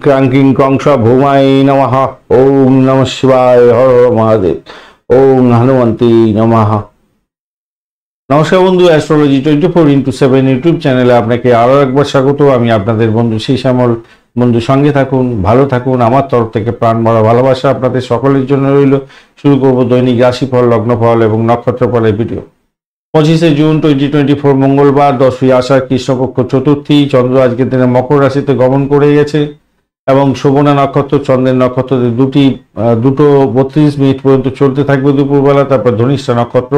ক্রাঙ্কিং ক্রংশ ভৌমায় নমঃ। ওম নমঃ শিবায়, হর হর মহাদেব। ওম হনুমন্তে নমঃ। নমস্কার বন্ধু, অ্যাস্ট্রোলজি 24x7 ইউটিউব চ্যানেলে আপনাকে আরও একবার স্বাগত। আমি আপনাদের বন্ধু শ্যামল। বন্ধু, সঙ্গে থাকুন, ভালো থাকুন। আমার তরফ থেকে প্রাণ ভরা ভালোবাসা আপনাদের সকলের জন্য রইল। শুরু করব দৈনিক রাশিফল, লগ্নফল এবং নক্ষত্রফলের ভিডিও। 25শে জুন 2024 মঙ্গলবার, 10ই আষাঢ়, কৃষ্ণপক্ষ চতুর্থী। চন্দ্র আজকের দিনে মকর রাশিতে গমন করে গেছে এবং শোভনা নক্ষত্র চন্দ্রের নক্ষত্রতে দুটো 32 মিনিট পর্যন্ত চলতে থাকবে দুপুরবেলা। তারপর ধনিষ্ঠা নক্ষত্র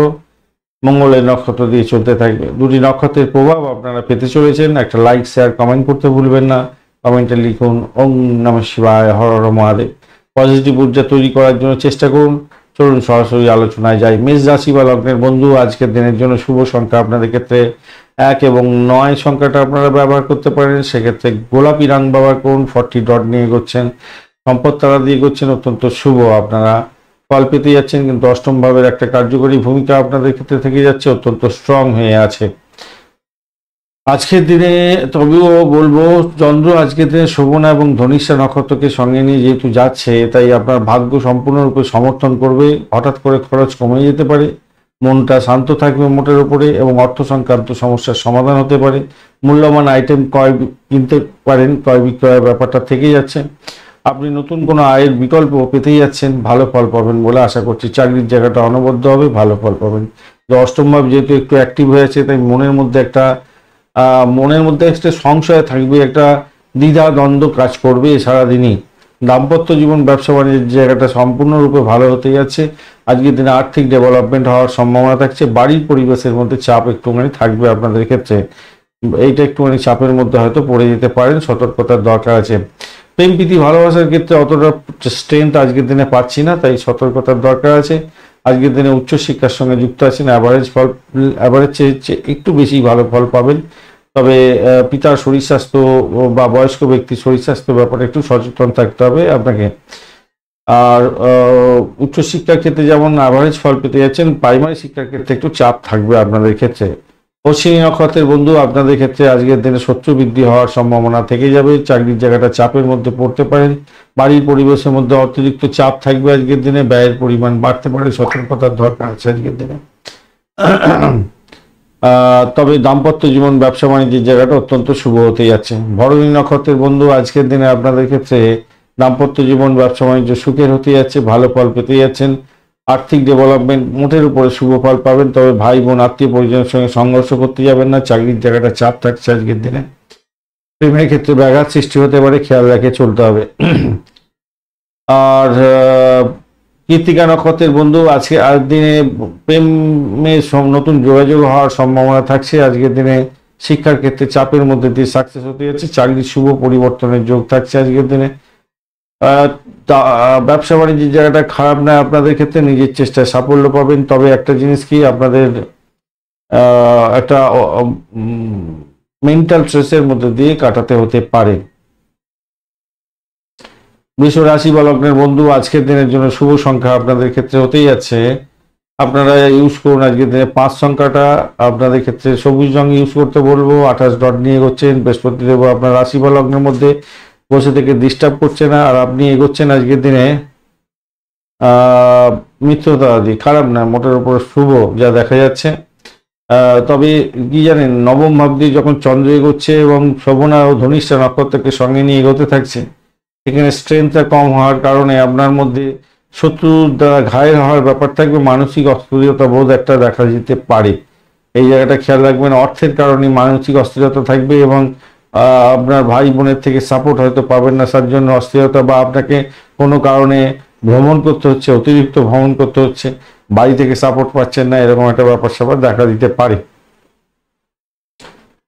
মঙ্গলের নক্ষত্র দিয়ে চলতে থাকবে। দুটি নক্ষত্রের প্রভাব আপনারা পেতে চলেছেন। একটা লাইক, শেয়ার, কমেন্ট করতে ভুলবেন না। কমেন্টে লিখুন ওম নমঃ শিবায়, হর হর মহাদেব। পজিটিভ ঊর্জা তৈরি করার জন্য চেষ্টা করুন। চলুন সরাসরি আলোচনায় যাই। মেষ রাশি বা লগ্নের বন্ধু, আজকের দিনের জন্য শুভ সংখ্যা আপনাদের ক্ষেত্রে 1 এবং 9 সংখ্যাটা আপনারা ব্যবহার করতে পারেন। সেক্ষেত্রে গোলাপি রং ব্যবহার করুন। 40 ডট নিয়ে এগোচ্ছেন, সম্পদ তারা দিয়ে এগোচ্ছেন, অত্যন্ত শুভ। আপনারা ফল পেতে যাচ্ছেন, কিন্তু অষ্টম ভাবের একটা কার্যকরী ভূমিকা আপনাদের ক্ষেত্রে থেকে যাচ্ছে, অত্যন্ত স্ট্রং হয়ে আছে আজকের দিনে। তবেও বলবো, চন্দ্র আজকের দিনে শোভনা এবং ধনিষ্ঠা নক্ষত্রকে সঙ্গে নিয়ে যেহেতু যাচ্ছে, তাই আপনার ভাগ্য সম্পূর্ণরূপে সমর্থন করবে। হঠাৎ করে খরচ কমে যেতে পারে, মনটা শান্ত থাকবে মোটের উপরে, এবং অর্থ সংক্রান্ত সমস্যার সমাধান হতে পারে। মূল্যবান আইটেম কিনতে পারেন, ক্রয় বিক্রয়ের ব্যাপারটা থেকে যাচ্ছে। আপনি নতুন কোনো আয়ের বিকল্প পেতেই যাচ্ছেন, ভালো ফল পাবেন বলে আশা করছি। চাকরির জায়গাটা অনবদ্য হবে, ভালো ফল পাবেন। অষ্টম ভাব যেহেতু একটু অ্যাক্টিভ হয়েছে, তাই মনের মধ্যে একটা সংশয় থাকবে, একটা দ্বিধা দ্বন্দ্ব কাজ করবে সারাদিনই। দাম্পত্য জীবন, ব্যবসা বাণিজ্যের জায়গাটা সম্পূর্ণরূপে ভালো হতে যাচ্ছে। আজকের দিনে আর্থিক ডেভেলপমেন্ট হওয়ার সম্ভাবনা থাকছে। বাড়ির পরিবেশের মধ্যে চাপ একটুখানি থাকবে আপনাদের ক্ষেত্রে, এইটা একটুখানি চাপের মধ্যে হয়তো পড়ে যেতে পারেন, সতর্কতার দরকার আছে। প্রেম প্রীতি ভালোবাসার ক্ষেত্রে অতটা স্ট্রেংথ আজকের দিনে পাচ্ছি না, তাই সতর্কতার দরকার আছে। আজকের দিনে উচ্চশিক্ষার সঙ্গে যুক্ত আছেন, অ্যাভারেজ চেয়ে একটু বেশি ভালো ফল পাবেন। তবে পিতার শরীর স্বাস্থ্য বা বয়স্ক ব্যক্তির শরীর স্বাস্থ্য ব্যাপারে একটু সচেতন থাকতে হবে আপনাকে। আর উচ্চশিক্ষার ক্ষেত্রে যেমন অ্যাভারেজ ফল পেতে যাচ্ছেন, প্রাইমারি শিক্ষার ক্ষেত্রে একটু চাপ থাকবে আপনাদের ক্ষেত্রে। অশ্বিনী নক্ষত্রের বন্ধু, আপনাদের ক্ষেত্রে আজকের দিনে শত্রু বৃদ্ধি হওয়ার সম্ভাবনা থেকে যাবে। চাকরির জায়গাটা চাপের মধ্যে পড়তে পারেন। বাড়ির পরিবেশের মধ্যে অতিরিক্ত চাপ থাকবে আজকের দিনে, ব্যয়ের পরিমাণ বাড়তে পারে, সতর্কতার দরকার আছে আজকের দিনে। তবে দাম্পত্য জীবন, ব্যবসা বাণিজ্যের জায়গাটা অত্যন্ত শুভ হতে যাচ্ছে। ভরণী নক্ষত্রের বন্ধু, আজকের দিনে আপনাদের ক্ষেত্রে দাম্পত্য জীবন, ব্যবসা বাণিজ্য সুখের হতে যাচ্ছে, ভালো ফল পেতে যাচ্ছেন। আর্থিক ডেভেলপমেন্ট মোটের উপরে শুভ ফল পাবেন। তবে ভাই বোন, আত্মীয় পরিজনের সঙ্গে সংঘর্ষ করতে যাবেন না। চাকরির জায়গাটা চাপ থাকছে আজকের দিনে। প্রেমের ক্ষেত্রে ব্যাঘাত সৃষ্টি হতে পারে, খেয়াল রেখে চলতে হবে। আর কৃত্তিকা নক্ষত্রের বন্ধু, আজকে দিনে প্রেমের নতুন যোগাযোগ হওয়ার সম্ভাবনা থাকছে। আজকের দিনে শিক্ষার ক্ষেত্রে চাপের মধ্যে দিয়ে সাকসেস হতে যাচ্ছে। চাকরির শুভ পরিবর্তনের যোগ থাকছে আজকের দিনে। ব্যবসা বাণিজ্যের জায়গাটা খারাপ না আপনাদের ক্ষেত্রে, নিজের চেষ্টায় সাফল্য পাবেন। তবে একটা জিনিস কি, আপনাদের একটা মেন্টাল স্ট্রেসের মধ্যে দিয়ে কাটাতে হতে পারে। বৃষ রাশি বা লগ্নের বন্ধু, আজকের দিনের জন্য শুভ সংখ্যা আপনাদের ক্ষেত্রে হতেই যাচ্ছে। আপনারা ইউজ করুন আজকের দিনে 5 সংখ্যাটা। আপনাদের ক্ষেত্রে সবুজ রং ইউজ করতে বলবো। 28 ডট নিয়ে এগোচ্ছেন। বৃহস্পতি দেব আপনার রাশি বা লগ্নের মধ্যে বসে থেকে ডিস্টার্ব করছে না, আর আপনি এগোচ্ছেন আজকের দিনে মিত্রতা আদি খারাপ না, মোটের উপর শুভ যা দেখা যাচ্ছে। তবে কি জানেন, নবম ভাব দিয়ে যখন চন্দ্র এগোচ্ছে এবং শোভনা ও ধনিষ্ঠা নক্ষত্রকে সঙ্গে নিয়ে এগোতে থাকছে, এখানে স্ট্রেংথটা কম হওয়ার কারণে আপনার মধ্যে শত্রুর দ্বারা ঘায়েল হওয়ার ব্যাপার থাকবে। মানসিক অস্থিরতা বোধ একটা দেখা যেতে পারে, এই জায়গাটা খেয়াল রাখবেন। অর্থের কারণে মানসিক অস্থিরতা থাকবে, এবং আপনার ভাই বোনের থেকে সাপোর্ট হয়তো পাবেন না, তার জন্য অস্থিরতা, বা আপনাকে কোনো কারণে ভ্রমণ করতে হচ্ছে, অতিরিক্ত ভ্রমণ করতে হচ্ছে, বাড়ি থেকে সাপোর্ট পাচ্ছেন না, এরকম একটা ব্যাপার স্যাপার দেখা দিতে পারে।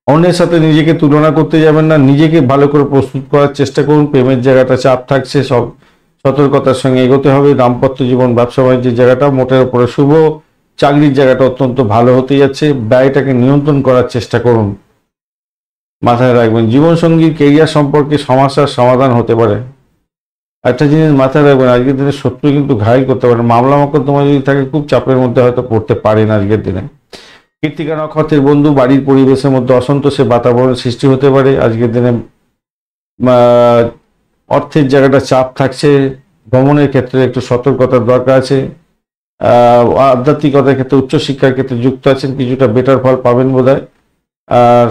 অন্যের সাথে নিজেকে তুলনা করতে যাবেন না, নিজেকে ভালো করে প্রস্তুত করার চেষ্টা করুন। প্রেমের জায়গাটা চাপ থাকছে, সব সতর্কতার সঙ্গে এগোতে হবে। দাম্পত্য জীবন, ব্যবসা বাণিজ্যের জায়গাটা মোটের উপরে শুভ। চাকরির জায়গাটা অত্যন্ত ভালো হতে যাচ্ছে। ব্যয়টাকে নিয়ন্ত্রণ করার চেষ্টা করুন, মাথায় রাখবেন। জীবনসঙ্গীর কেরিয়ার সম্পর্কে সমস্যার সমাধান হতে পারে। একটা জিনিস মাথায় রাখবেন, আজকের দিনে শত্রু কিন্তু ঘায়ল করতে পারে। মামলা মোকদ্দমা যদি থাকে, খুব চাপের মধ্যে হয়তো পড়তে পারেন আজকের দিনে। কৃত্তিকা নক্ষত্রের বন্ধু, বাড়ির পরিবেশের মধ্যে অসন্তোষের বাতাবরণ সৃষ্টি হতে পারে আজকের দিনে। অর্থের জায়গাটা চাপ থাকছে, ভ্রমণের ক্ষেত্রে একটু সতর্কতার দরকার আছে। আধ্যাত্মিকতার ক্ষেত্রে উচ্চশিক্ষার ক্ষেত্রে যুক্ত আছেন, কিছুটা বেটার ফল পাবেন বোধহয়। আর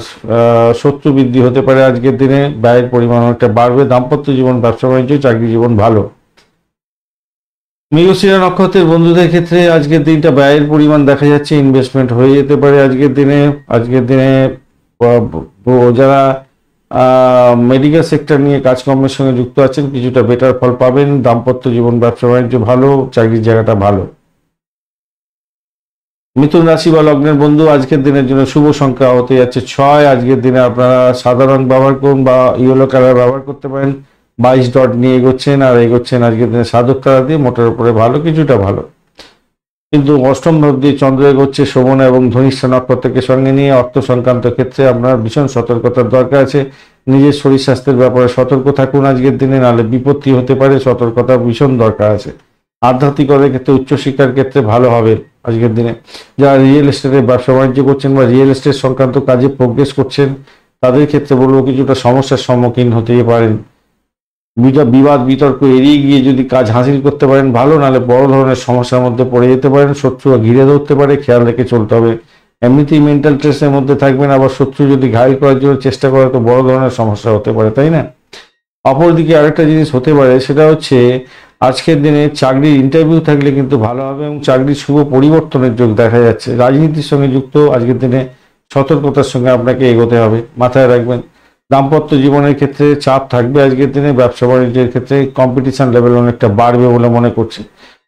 শত্রু বৃদ্ধি হতে পারে আজকের দিনে, ব্যয়ের পরিমাণ অনেকটা বাড়বে। দাম্পত্য জীবন, ব্যবসা বাণিজ্য, চাকরি জীবন ভালো। মৃগশিরা নক্ষত্রের বন্ধুদের ক্ষেত্রে আজকের দিনটা ব্যয়ের পরিমাণ দেখা যাচ্ছে, ইনভেস্টমেন্ট হয়ে যেতে পারে আজকের দিনে যারা মেডিকেল সেক্টর নিয়ে কাজকর্মের সঙ্গে যুক্ত আছেন কিছুটা বেটার ফল পাবেন। দাম্পত্য জীবন, ব্যবসা বাণিজ্য ভালো, চাকরির জায়গাটা ভালো। মিথুন রাশি বা লগ্নের বন্ধু আজকের দিনের জন্য শুভ সংখ্যা হতে যাচ্ছে 6। আজকের দিনে আপনারা সাদা রং ব্যবহার করুন বা ইয়েলো কালার ব্যবহার করতে পারেন। 22 ডট নিয়ে এগোচ্ছেন আজকের দিনে সাধক তারা দিয়ে, মোটের উপরে ভালো, কিছুটা ভালো। কিন্তু অষ্টম ভাব দিয়ে চন্দ্র এগোচ্ছে শোভন এবং ধনিষ্ঠা নক্ষত্রকে সঙ্গে নিয়ে। অর্থ সংক্রান্ত ক্ষেত্রে আপনার ভীষণ সতর্কতার দরকার আছে। নিজের শরীর স্বাস্থ্যের ব্যাপারে সতর্ক থাকুন আজকের দিনে, নাহলে বিপত্তি হতে পারে, সতর্কতা ভীষণ দরকার আছে। আধ্যাত্মিকতার ক্ষেত্রে, উচ্চশিক্ষার ক্ষেত্রে ভালো হবে আজকের দিনে। যারা রিয়েল এস্টেটের ব্যবসা বাণিজ্য করছেন বা রিয়েল এস্টেট সংক্রান্ত কাজে প্রোগ্রেস করছেন তাদের ক্ষেত্রে বলবো কিছুটা সমস্যার সম্মুখীন হতে পারেন। বিবাদ বিতর্ক এড়িয়ে গিয়ে যদি কাজ হাসিল করতে পারেন ভালো, নাহলে বড় ধরনের সমস্যার মধ্যে পড়ে যেতে পারেন। শত্রুরা ঘিরে ধরতে পারে, খেয়াল রেখে চলতে হবে। এমনিতেই মেন্টাল স্ট্রেসের মধ্যে থাকবেন, আবার শত্রু যদি ঘায়ল করার জন্য চেষ্টা করে তো বড় ধরনের সমস্যা হতে পারে, তাই না? অপরদিকে আরেকটা জিনিস হতে পারে, সেটা হচ্ছে আজকের দিনে চাকরির ইন্টারভিউ থাকলে কিন্তু ভালো হবে এবং চাকরির শুভ পরিবর্তনের যোগ দেখা যাচ্ছে। রাজনীতির সঙ্গে যুক্ত আজকের দিনে সতর্কতার সঙ্গে আপনাকে এগোতে হবে, মাথায় রাখবেন। দাম্পত্য জীবনের ক্ষেত্রে চাপ থাকবে আজকের দিনে। ব্যবসা বাণিজ্যের ক্ষেত্রে কম্পিটিশন লেভেল অনেকটা বাড়বে বলে মনে করছে।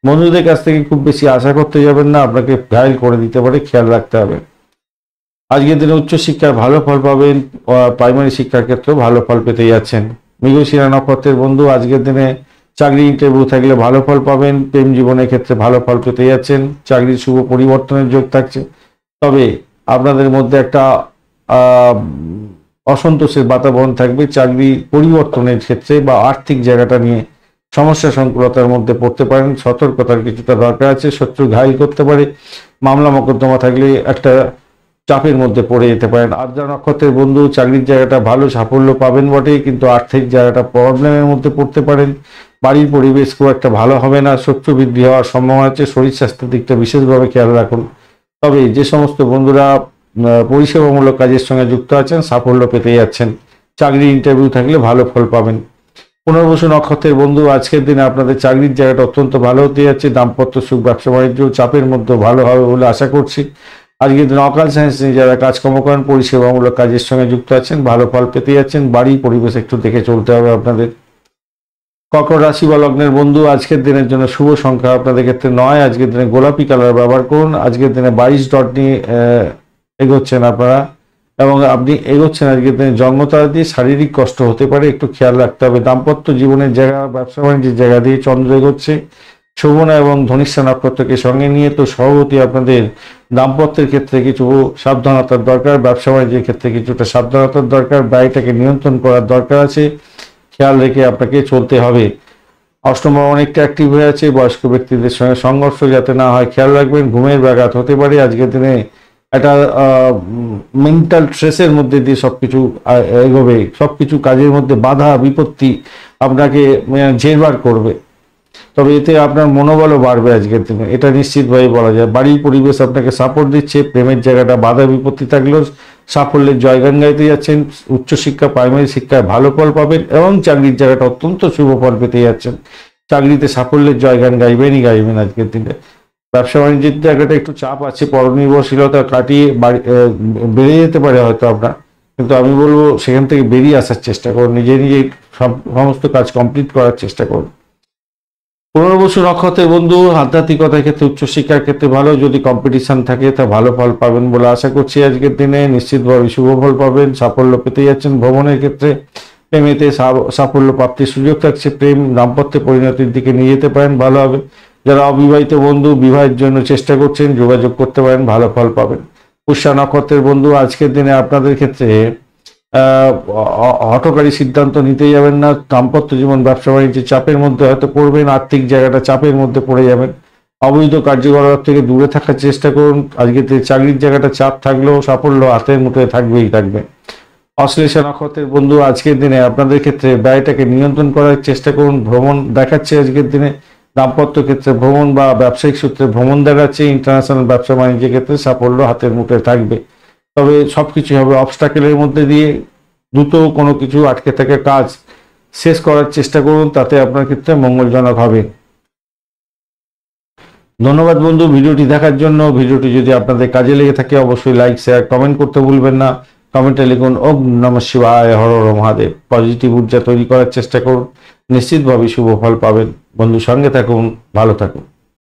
বন্ধুদের কাছ থেকে খুব বেশি আশা করতে যাবেন না, আপনাকে ঘায়ল করে দিতে পারে, খেয়াল রাখতে হবে। আজকের দিনে উচ্চশিক্ষায় ভালো ফল পাবেন, প্রাইমারি শিক্ষার ক্ষেত্রেও ভালো ফল পেতে যাচ্ছেন। মৃগশিরা নক্ষত্রের বন্ধু আজকের দিনে চাকরি ইন্টারভিউ থাকলে ভালো ফল পাবেন। প্রেম জীবনের ক্ষেত্রে ভালো ফল পেতে যাচ্ছেন, চাকরির শুভ পরিবর্তনের যোগ থাকছে। তবে আপনাদের মধ্যে একটা অসন্তোষের বাতাবরণ থাকবে চাকরি পরিবর্তনের ক্ষেত্রে বা আর্থিক জায়গাটা নিয়ে সমস্যা সংকুলতার মধ্যে পড়তে পারেন। সতর্কতার কিছুটা দরকার আছে, শত্রু ঘায়ল করতে পারে। মামলা মোকদ্দমা থাকলে একটা চাপের মধ্যে পড়ে যেতে পারেন। আদ্রা নক্ষত্রের বন্ধু চাকরির জায়গাটা ভালো, সাফল্য পাবেন বটে, কিন্তু আর্থিক জায়গাটা প্রবলেমের মধ্যে পড়তে পারেন। বাড়ির পরিবেশ খুব একটা ভালো হবে না, শত্রু বৃদ্ধি হওয়ার সম্ভাবনা আছে। শরীর স্বাস্থ্যের দিকটা বিশেষভাবে খেয়াল রাখুন। তবে যে সমস্ত বন্ধুরা পরিষেবামূলক কাজের সঙ্গে যুক্ত আছেন সাফল্য পেতে যাচ্ছেন। চাকরি ইন্টারভিউ থাকলে ভালো ফল পাবেন। পুনর্বসু নক্ষত্রের বন্ধু আজকের দিনে আপনাদের চাকরির জায়গাটা অত্যন্ত ভালো হতে যাচ্ছে। দাম্পত্য সুখ, ব্যবসা বাণিজ্য চাপের মধ্যে ভালো হবে বলে আশা করছি। আজকের দিনে অকাল সায়েন্স নিয়ে যারা কাজকর্ম করেন, পরিষেবামূলক কাজের সঙ্গে যুক্ত আছেন, ভালো ফল পেতে যাচ্ছেন। বাড়ির পরিবেশ একটু দেখে চলতে হবে আপনাদের। কর্কট রাশি বা লগ্নের বন্ধু আজকের দিনের জন্য শুভ সংখ্যা আপনাদের ক্ষেত্রে 9। আজকের দিনে গোলাপি কালার ব্যবহার করুন। আজকের দিনে 22 ডট নিয়ে এগোচ্ছেন আপনারা এবং আপনি এগোচ্ছেন আজকের দিনে জন্মতারা দিয়ে। শারীরিক কষ্ট হতে পারে, একটু খেয়াল রাখতে হবে। দাম্পত্য জীবনের জায়গা, ব্যবসা বাণিজ্যের জায়গা দিয়ে চন্দ্র এগোচ্ছে শোভনা এবং ধনিষ্ঠা নক্ষত্রকে সঙ্গে নিয়ে। তো সভাপতি আপনাদের দাম্পত্যের ক্ষেত্রে কিছু সাবধানতার দরকার, ব্যবসা বাণিজ্যের ক্ষেত্রে কিছুটা সাবধানতার দরকার, ব্যয়টাকে নিয়ন্ত্রণ করার দরকার আছে, খেয়াল রেখে আপনাকে চলতে হবে। অষ্টম ভাব অনেকটা অ্যাক্টিভ হয়ে আছে, বয়স্ক ব্যক্তিদের সঙ্গে সংঘর্ষ যাতে না হয় খেয়াল রাখবেন। ঘুমের ব্যাঘাত হতে পারে আজকের দিনে, একটা মেন্টাল স্ট্রেসের মধ্যে দিয়ে সবকিছু এগোবে, সবকিছু কাজের মধ্যে বাধা বিপত্তি আপনাকে জেরবার করবে। তবে এতে আপনার মনোবলও বাড়বে আজকের দিনে, এটা নিশ্চিতভাবে বলা যায়। বাড়ির পরিবেশ আপনাকে সাপোর্ট দিচ্ছে। প্রেমের জায়গাটা বাধা বিপত্তি থাকলেও সাফল্যের জয়গান গাইতে যাচ্ছেন। উচ্চশিক্ষা, প্রাইমারি শিক্ষায় ভালো ফল পাবেন এবং চাকরির জায়গাটা অত্যন্ত শুভ ফল পেতে যাচ্ছেন। চাকরিতে সাফল্যের জয়গান গাইবেন আজকের দিনে। ব্যবসা বাণিজ্যের জায়গাটা একটু চাপ আছে, পরনির্ভরশীলতা কাটিয়ে বেড়ে যেতে পারে হয়তো আপনার, কিন্তু আমি বলবো সেখান থেকে বেরিয়ে আসার চেষ্টা করুন, নিজে সমস্ত কাজ কমপ্লিট করার চেষ্টা করুন। পুনর্বসু নক্ষত্রের বন্ধু আধ্যাত্মিকতার ক্ষেত্রে, উচ্চশিক্ষার ক্ষেত্রে ভালো, যদি কম্পিটিশন থাকে তা ভালো ফল পাবেন বলে আশা করছি। আজকের দিনে নিশ্চিতভাবে শুভ ফল পাবেন, সাফল্য পেতে যাচ্ছেন। ভ্রমণের ক্ষেত্রে, প্রেমেতে সাফল্য প্রাপ্তির সুযোগ থাকছে। প্রেম দাম্পত্যে পরিণতির দিকে নিয়ে যেতে পারেন, ভালো হবে। যারা অবিবাহিত বন্ধু বিবাহের জন্য চেষ্টা করছেন যোগাযোগ করতে পারেন, ভালো ফল পাবেন। পুষ্যা নক্ষত্রের বন্ধু আজকের দিনে আপনাদের ক্ষেত্রে হঠকারী সিদ্ধান্ত নিতে যাবেন না। দাম্পত্য জীবন, ব্যবসা বাণিজ্যের চাপের মধ্যে হয়তো পড়বেন, আর্থিক জায়গাটা চাপের মধ্যে পড়ে যাবেন। অবৈধ কার্যকলাপ থেকে দূরে থাকার চেষ্টা করুন। আজকে চাকরির জায়গাটা চাপ থাকলেও সাফল্য হাতের মুঠোয় থাকবে। অশ্লেষা নক্ষত্রের বন্ধু, আজকের দিনে আপনাদের ক্ষেত্রে ব্যয়টাকে নিয়ন্ত্রণ করার চেষ্টা করুন। ভ্রমণ দেখাচ্ছে আজকের দিনে, দাম্পত্য ক্ষেত্রে ভ্রমণ বা ব্যবসায়িক সূত্রে ভ্রমণ দেখাচ্ছে। ইন্টারন্যাশনাল ব্যবসা বাণিজ্যের ক্ষেত্রে সাফল্য হাতের মুঠে থাকবে। তবে সবকিছু হবে অবস্টাকেলের মধ্যে দিয়ে। দ্রুত কোনো কিছু আটকে থাকা কাজ শেষ করার চেষ্টা করুন, তাতে আপনার ক্ষেত্রে মঙ্গলজনক হবে। ধন্যবাদ বন্ধু ভিডিওটি দেখার জন্য। ভিডিওটি যদি আপনাদের কাজে লেগে থাকে অবশ্যই লাইক, শেয়ার, কমেন্ট করতে ভুলবেন না। কমেন্টে লিখুন ওম নমঃ শিবায়, হর হর মহাদেব। পজিটিভ ঊর্জা তৈরি করার চেষ্টা করুন, নিশ্চিতভাবে শুভ ফল পাবেন। বন্ধু সঙ্গে থাকুন, ভালো থাকুন।